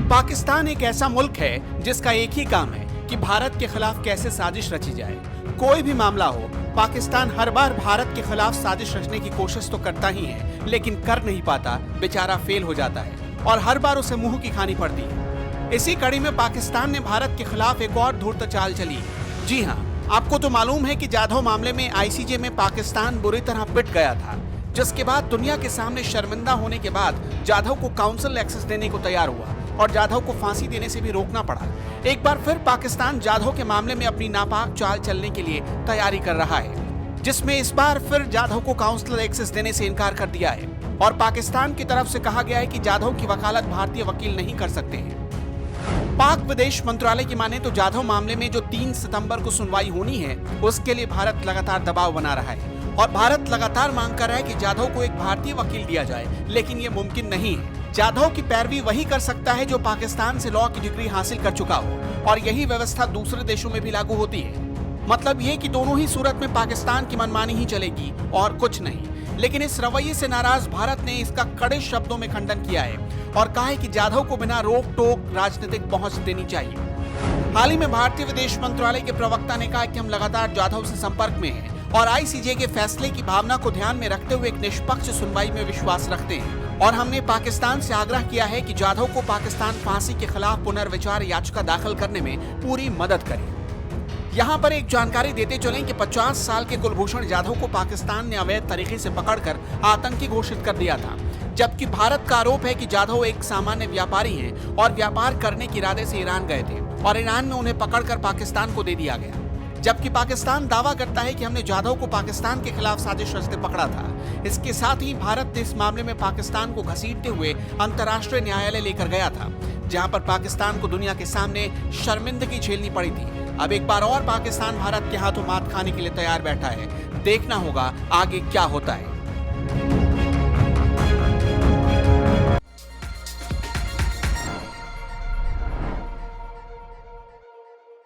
पाकिस्तान एक ऐसा मुल्क है जिसका एक ही काम है कि भारत के खिलाफ कैसे साजिश रची जाए। कोई भी मामला हो, पाकिस्तान हर बार भारत के खिलाफ साजिश रचने की कोशिश तो करता ही है, लेकिन कर नहीं पाता, बेचारा फेल हो जाता है और हर बार उसे मुंह की खानी पड़ती है। इसी कड़ी में पाकिस्तान ने भारत के खिलाफ एक और धूर्त चाल चली। जी हाँ, आपको तो मालूम है कि जाधव मामले में आईसीजे में पाकिस्तान बुरी तरह पिट गया था, जिसके बाद दुनिया के सामने शर्मिंदा होने के बाद जाधव को काउंसिल एक्सेस देने को तैयार हुआ और जाधव को फांसी देने से भी रोकना पड़ा। एक बार फिर पाकिस्तान जाधव के मामले में अपनी नापाक चाल चलने के लिए तैयारी कर रहा है, जिसमें इस बार फिर जाधव को काउंसिल एक्सेस देने से इनकार कर दिया है और पाकिस्तान की तरफ से कहा गया है कि जाधव की वकालत भारतीय वकील नहीं कर सकते हैं। पाक विदेश मंत्रालय की माने तो जाधव मामले में जो 3 सितंबर को सुनवाई होनी है, उसके लिए भारत लगातार दबाव बना रहा है और भारत लगातार मांग कर रहा है कि जाधव को एक भारतीय वकील दिया जाए, लेकिन ये मुमकिन नहीं है। जाधव की पैरवी वही कर सकता है जो पाकिस्तान से लॉ की डिग्री हासिल कर चुका हो और यही व्यवस्था दूसरे देशों में भी लागू होती है। मतलब ये कि दोनों ही सूरत में पाकिस्तान की मनमानी ही चलेगी और कुछ नहीं। लेकिन इस रवैये से नाराज भारत ने इसका कड़े शब्दों में खंडन किया है और कहा है कि जाधव को बिना रोक टोक राजनीतिक पहुंच देनी चाहिए। हाल ही में भारतीय विदेश मंत्रालय के प्रवक्ता ने कहा कि हम लगातार जाधव से संपर्क में हैं और आईसीजे के फैसले की भावना को ध्यान में रखते हुए एक निष्पक्ष सुनवाई में विश्वास रखते हैं और हमने पाकिस्तान से आग्रह किया है कि जाधव को पाकिस्तान फांसी के खिलाफ पुनर्विचार याचिका दाखिल करने में पूरी मदद करे। यहाँ पर एक जानकारी देते चलें कि 50 साल के कुलभूषण जाधव को पाकिस्तान ने अवैध तरीके से पकड़कर आतंकी घोषित कर दिया था, जबकि भारत का आरोप है कि जाधव एक सामान्य व्यापारी हैं और व्यापार करने के इरादे से ईरान गए थे और ईरान में उन्हें पकड़कर पाकिस्तान को दे दिया गया। जबकि पाकिस्तान दावा करता है कि हमने जाधव को पाकिस्तान के खिलाफ साजिश रचते पकड़ा था। इसके साथ ही भारत ने इस मामले में पाकिस्तान को घसीटते हुए अंतर्राष्ट्रीय न्यायालय लेकर गया था, जहां पर पाकिस्तान को दुनिया के सामने शर्मिंदगी झेलनी पड़ी थी। अब एक बार और पाकिस्तान भारत के हाथों मात खाने के लिए तैयार बैठा है। देखना होगा आगे क्या होता है।